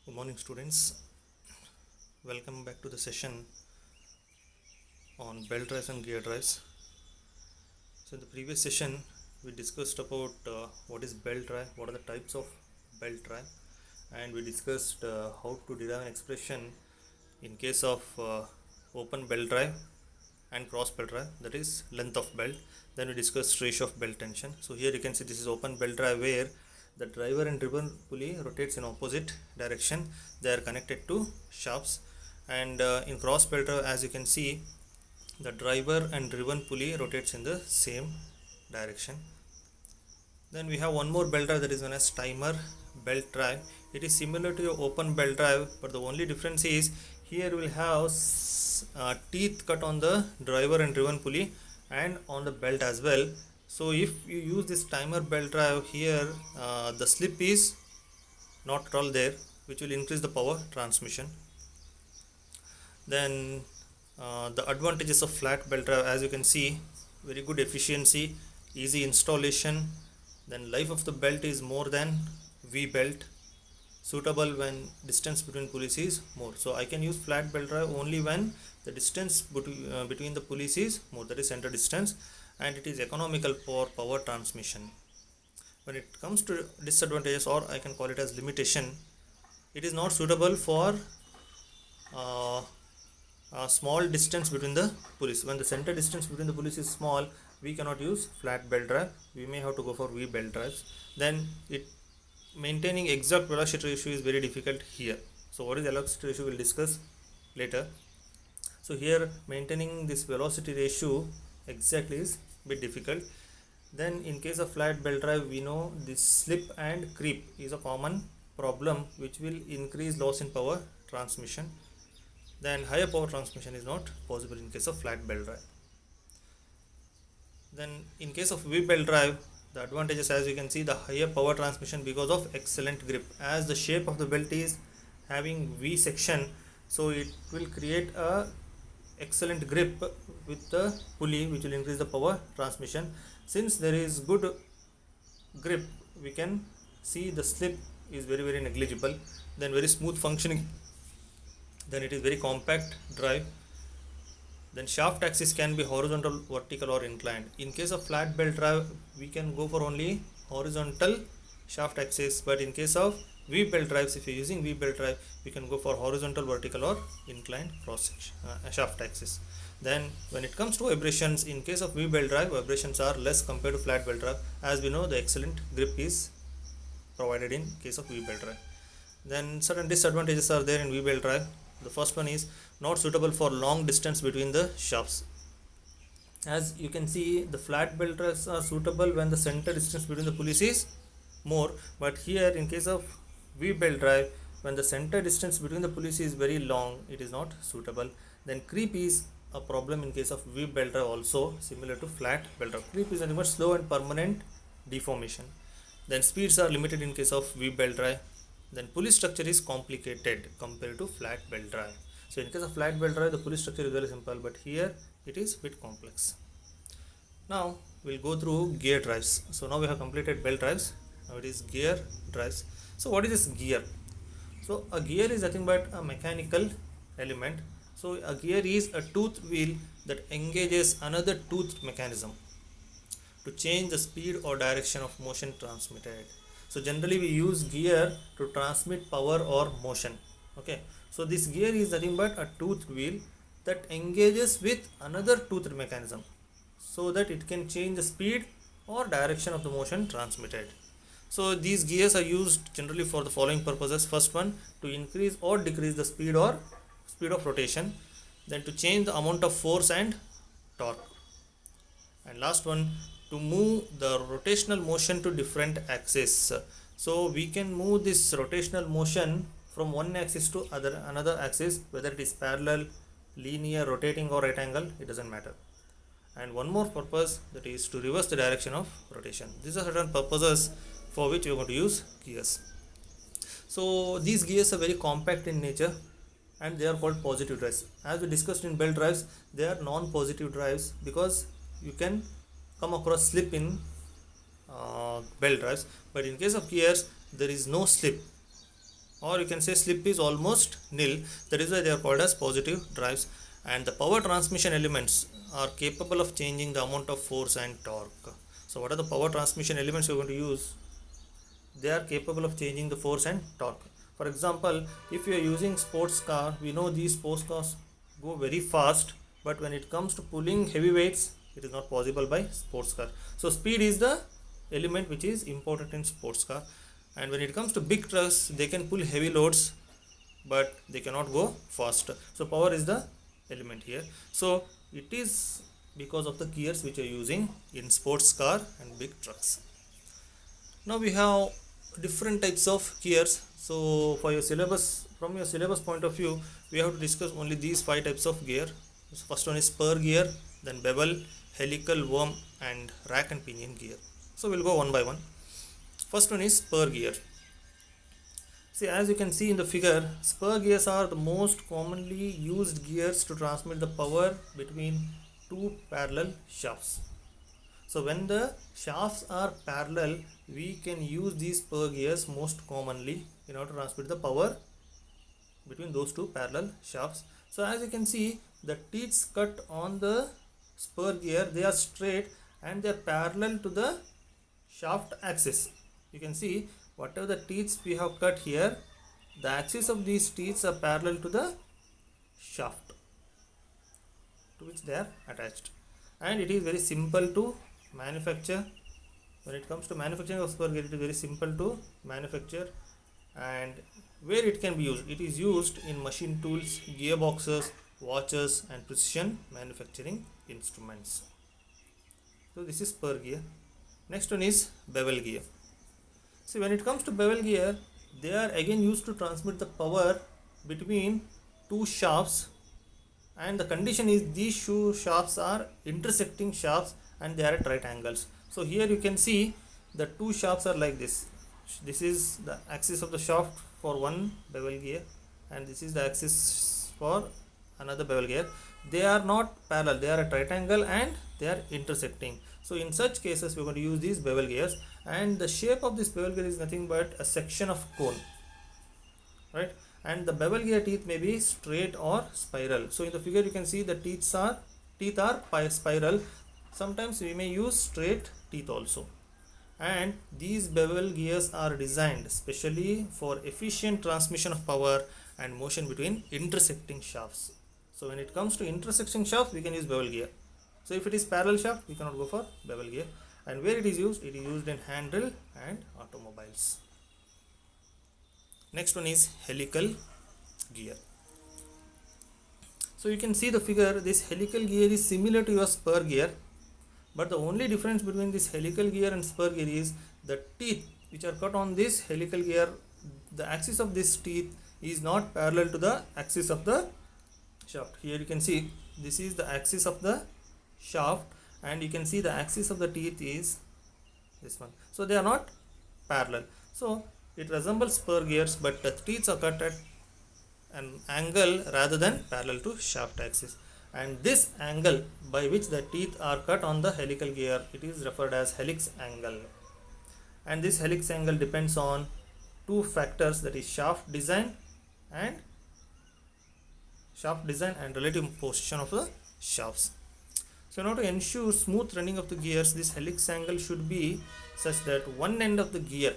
Good morning, students. Welcome back to the session on belt drives and gear drives. So, in the previous session, we discussed about what is belt drive, what are the types of belt drive, and we discussed how to derive an expression in case of open belt drive and cross belt drive, that is length of belt. Then we discussed ratio of belt tension. So, here you can see this is open belt drive where the driver and driven pulley rotates in opposite direction. They are connected to shafts, and in cross belt drive, as you can see, the driver and driven pulley rotates in the same direction. Then we have one more belt drive, that is known as timer belt drive. It is similar to your open belt drive, but the only difference is here we will have teeth cut on the driver and driven pulley and on the belt as well. So if you use this timer belt drive here, the slip is not at all there, which will increase the power transmission. Then the advantages of flat belt drive, as you can see, very good efficiency, easy installation. Then life of the belt is more than V belt, suitable when distance between pulleys is more. So I can use flat belt drive only when the distance between the pulleys is more, that is center distance, and it is economical for power transmission. When it comes to disadvantages, or I can call it as limitation, it is not suitable for a small distance between the pulleys. When the center distance between the pulleys is small, we cannot use flat belt drive. We may have to go for V belt drives. Then maintaining exact velocity ratio is very difficult here. So what is velocity ratio, we'll discuss later. So here maintaining this velocity ratio exactly is a bit difficult. Then in case of flat belt drive, we know this slip and creep is a common problem which will increase loss in power transmission. Then higher power transmission is not possible in case of flat belt drive. Then in case of V belt drive, the advantages, as you can see, the higher power transmission because of excellent grip. As the shape of the belt is having V section, so it will create a excellent grip with the pulley, which will increase the power transmission. Since there is good grip, we can see the slip is very negligible. Then very smooth functioning. Then it is very compact drive. Then shaft axis can be horizontal, vertical or inclined. In case of flat belt drive, we can go for only horizontal shaft axis, but in case of V belt drives, if you are using V belt drive, we can go for horizontal, vertical or inclined cross shaft axis. Then when it comes to vibrations, in case of V belt drive, vibrations are less compared to flat belt drive, as we know the excellent grip is provided in case of V belt drive. Then certain disadvantages are there in V belt drive. The first one is not suitable for long distance between the shafts. As you can see, the flat belt drives are suitable when the center distance between the pulleys is more, but here in case of V belt drive, when the center distance between the pulleys is very long, it is not suitable. Then creep is a problem in case of V belt drive, also similar to flat belt drive. Creep is a much slow and permanent deformation. Then speeds are limited in case of V belt drive. Then pulley structure is complicated compared to flat belt drive. So in case of flat belt drive, the pulley structure is very simple, but here it is a bit complex. Now we'll go through gear drives. So now we have completed belt drives. Now it is gear drives. So what is this gear? So a gear is nothing but a mechanical element. So a gear is a toothed wheel that engages another toothed mechanism to change the speed or direction of motion transmitted. So generally we use gear to transmit power or motion. Okay, so this gear is nothing but a toothed wheel that engages with another toothed mechanism so that it can change the speed or direction of the motion transmitted. So these gears are used generally for the following purposes. First one, to increase or decrease the speed of rotation. Then to change the amount of force and torque. And last one, to move the rotational motion to different axes. So we can move this rotational motion from one axis to another axis, whether it is parallel, linear, rotating or right angle, it doesn't matter. And one more purpose, that is to reverse the direction of rotation. These are certain purposes for which we are going to use gears. So these gears are very compact in nature and they are called positive drives. As we discussed in belt drives, they are non-positive drives because you can come across slip in belt drives, but in case of gears there is no slip. or you can say slip is almost nil. That is why they are called as positive drives. And the power transmission elements are capable of changing the amount of force and torque. So what are the power transmission elements you're going to use? They are capable of changing the force and torque. For example, if you are using sports car, we know these sports cars go very fast, but when it comes to pulling heavy weights, it is not possible by sports car. So speed is the element which is important in sports car. And when it comes to big trucks, they can pull heavy loads, but they cannot go fast. So power is the element here. So it is because of the gears which are using in sports car and big trucks. Now we have different types of gears. So for your syllabus, from your syllabus point of view, we have to discuss only these 5 types of gear. So first one is spur gear, then bevel, helical, worm, and rack and pinion gear. So we'll go one by one. First one is spur gear. See, as you can see in the figure, spur gears are the most commonly used gears to transmit the power between two parallel shafts. So when the shafts are parallel, we can use these spur gears most commonly in order to transmit the power between those two parallel shafts. So as you can see, the teeth cut on the spur gear, they are straight and they are parallel to the shaft axis. You can see whatever the teeth we have cut here, the axis of these teeth are parallel to the shaft to which they are attached, and it is very simple to manufacture. When it comes to manufacturing of spur gear, it is very simple to manufacture. And where it can be used, it is used in machine tools, gearboxes, watches, and precision manufacturing instruments. So this is spur gear. Next one is bevel gear. See, when it comes to bevel gear, they are again used to transmit the power between two shafts, and the condition is these two shafts are intersecting shafts and they are at right angles. So here you can see the two shafts are like this. This is the axis of the shaft for one bevel gear, and this is the axis for another bevel gear. They are not parallel, they are at right angle and they are intersecting. So in such cases we are going to use these bevel gears, and the shape of this bevel gear is nothing but a section of cone, right? And the bevel gear teeth may be straight or spiral. So in the figure you can see the teeth are spiral. Sometimes we may use straight teeth also. And these bevel gears are designed specially for efficient transmission of power and motion between intersecting shafts. So when it comes to intersecting shafts, we can use bevel gear. So if it is parallel shaft, we cannot go for bevel gear. And where it is used in hand drill and automobiles. Next one is helical gear. So you can see the figure, this helical gear is similar to your spur gear, but the only difference between this helical gear and spur gear is the teeth which are cut on this helical gear, the axis of this teeth is not parallel to the axis of the shaft. Here you can see this is the axis of the shaft, and you can see the axis of the teeth is this one. So they are not parallel. So it resembles spur gears, but the teeth are cut at an angle rather than parallel to shaft axis. And this angle by which the teeth are cut on the helical gear, it is referred as helix angle. And this helix angle depends on two factors, that is shaft design and relative position of the shafts. So now to ensure smooth running of the gears, this helix angle should be such that one end of the gear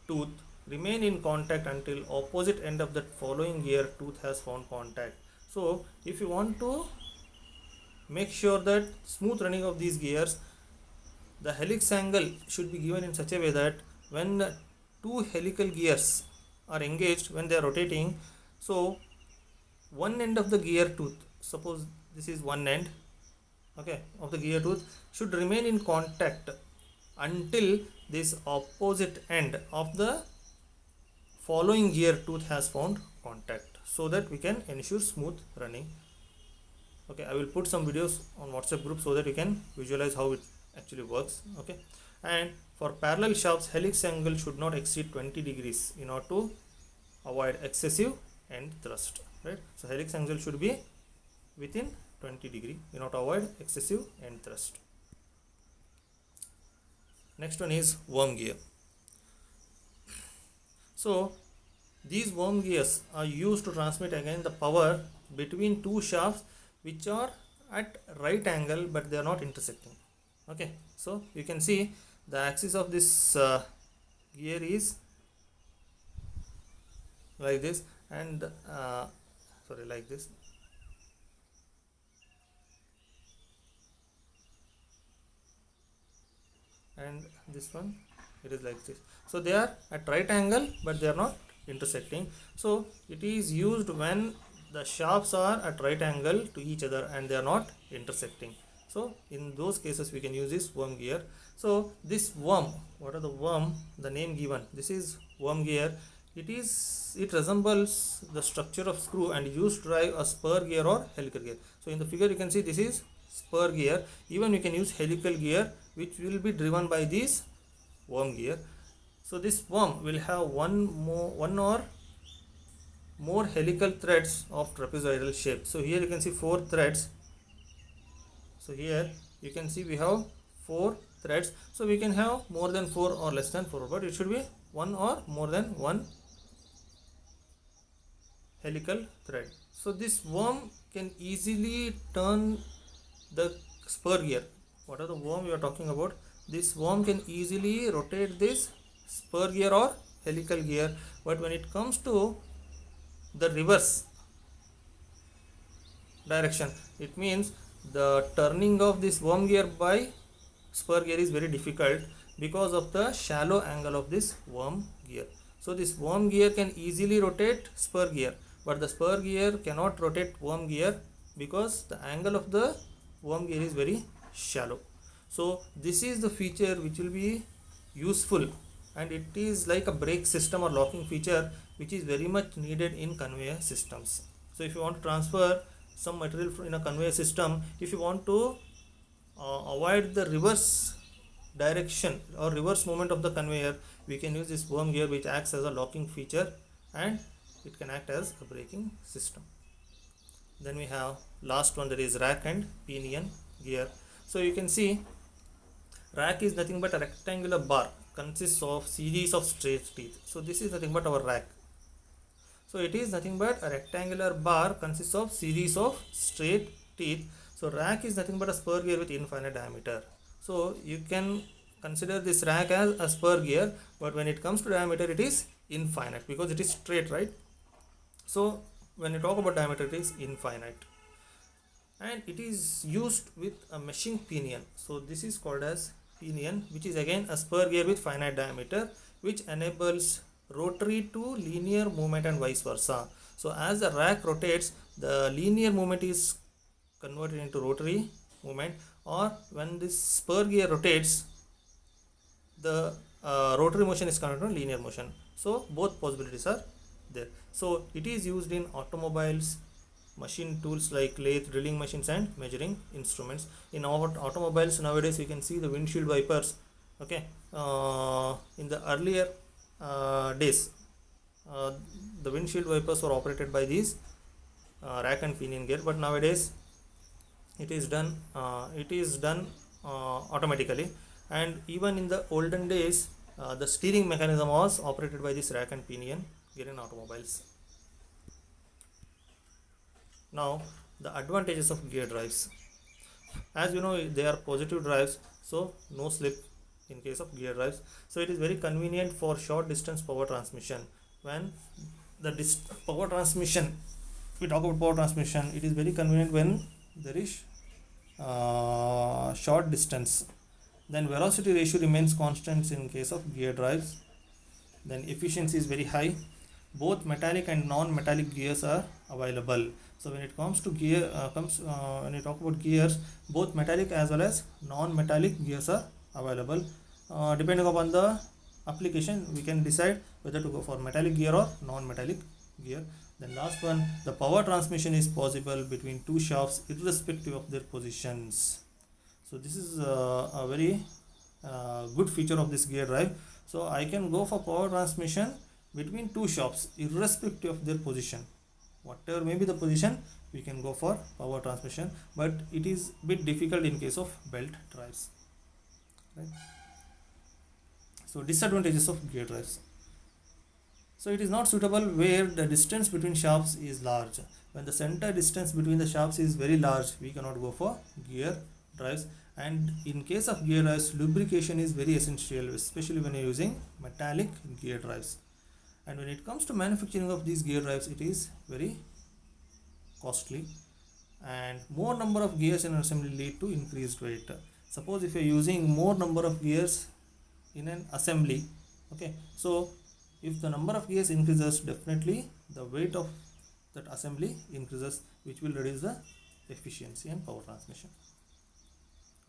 tooth remain in contact until opposite end of that following gear tooth has found contact. So if you want to make sure that smooth running of these gears, the helix angle should be given in such a way that when the two helical gears are engaged, when they are rotating, so one end of the gear tooth, suppose this is one end, okay, of the gear tooth, should remain in contact until this opposite end of the following gear tooth has found contact, so that we can ensure smooth running. Okay, I will put some videos on WhatsApp group so that you can visualize how it actually works. Okay, and for parallel shafts, helix angle should not exceed 20 degrees in order to avoid excessive end thrust, right? So helix angle should be within 20 degree in order to avoid excessive end thrust. Next one is worm gear. So These worm gears are used to transmit again the power between two shafts which are at right angle but they are not intersecting. Okay, so you can see the axis of this gear is like this, and sorry, like this, and this one, it is like this. So they are at right angle but they are not intersecting. So it is used when the shafts are at right angle to each other and they are not intersecting. So in those cases we can use this worm gear. So this worm, what are the worm, the name given, this is worm gear. It resembles the structure of screw and used to drive a spur gear or helical gear. So in the figure you can see this is spur gear. Even you can use helical gear which will be driven by this worm gear. So this worm will have one or more helical threads of trapezoidal shape. So here you can see 4 threads. So here you can see we have 4 threads. So we can have more than 4 or less than 4, but it should be one or more than one helical thread. So this worm can easily turn the spur gear. What are the worm we are talking about? This worm can easily rotate this spur gear or helical gear, but when it comes to the reverse direction, it means the turning of this worm gear by spur gear is very difficult because of the shallow angle of this worm gear. So this worm gear can easily rotate spur gear, but the spur gear cannot rotate worm gear because the angle of the worm gear is very shallow. So this is the feature which will be useful, and it is like a brake system or locking feature which is very much needed in conveyor systems. So if you want to transfer some material in a conveyor system, if you want to avoid the reverse direction or reverse movement of the conveyor, we can use this worm gear which acts as a locking feature and it can act as a braking system. Then we have last one, that is rack and pinion gear. So you can see rack is nothing but a rectangular bar, consists of series of straight teeth. So this is nothing but our rack. So it is nothing but a rectangular bar consists of series of straight teeth. So rack is nothing but a spur gear with infinite diameter. So you can consider this rack as a spur gear, but when it comes to diameter it is infinite because it is straight, right? So when you talk about diameter it is infinite, and it is used with a meshing pinion. So this is called as pinion, which is again a spur gear with finite diameter, which enables rotary to linear movement and vice versa. So as the rack rotates, the linear movement is converted into rotary movement, or when this spur gear rotates, the rotary motion is converted to linear motion. So both possibilities are there. So it is used in automobiles, machine tools like lathe, drilling machines and measuring instruments. In our automobiles nowadays you can see the windshield wipers. Okay, in the earlier days, the windshield wipers were operated by these rack and pinion gear, but nowadays it is done automatically. And even in the olden days, the steering mechanism was operated by this rack and pinion gear in automobiles. Now the advantages of gear drives. As you know, they are positive drives, so no slip in case of gear drives. So it is very convenient for short distance power transmission. When the power transmission, we talk about power transmission, it is very convenient when there is short distance. Then velocity ratio remains constant in case of gear drives. Then efficiency is very high. Both metallic and non-metallic gears are available. So when it comes to gear, when you talk about gears, both metallic as well as non-metallic gears are available. Depending upon the application, we can decide whether to go for metallic gear or non-metallic gear. Then last one, the power transmission is possible between two shafts irrespective of their positions. So this is a very good feature of this gear drive. So I can go for power transmission between two shafts irrespective of their position. Whatever may be the position, we can go for power transmission, but it is a bit difficult in case of belt drives, right? So disadvantages of gear drives. So it is not suitable where the distance between shafts is large. When the center distance between the shafts is very large, we cannot go for gear drives. And in case of gear drives, lubrication is very essential, especially when you're using metallic gear drives. And when it comes to manufacturing of these gear drives, it is very costly, and more number of gears in an assembly lead to increased weight. Suppose if you're using more number of gears in an assembly, okay, so if the number of gears increases, definitely the weight of that assembly increases, which will reduce the efficiency and power transmission.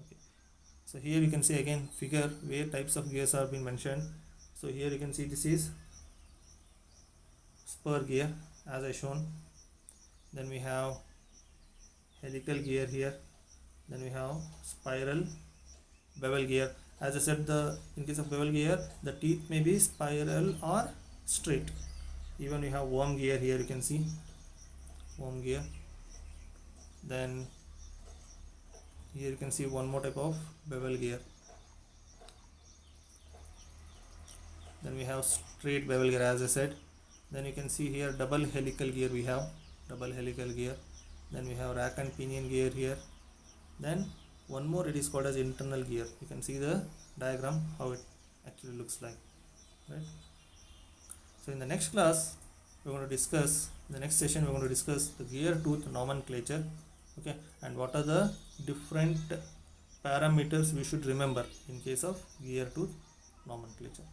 Okay, so here you can see again figure where types of gears are being mentioned. So here you can see this is spur gear as I shown, then we have helical gear here, then we have spiral bevel gear. As I said, the in case of bevel gear, the teeth may be spiral or straight. Even we have worm gear here, you can see worm gear. Then here you can see one more type of bevel gear. Then we have straight bevel gear, as I said. Then you can see here double helical gear, we have double helical gear. Then we have rack and pinion gear here. Then one more, it is called as internal gear. You can see the diagram how it actually looks like, right? So in the next class we're going to discuss, in the next session we're going to discuss the gear tooth nomenclature, okay, and what are the different parameters we should remember in case of gear tooth nomenclature.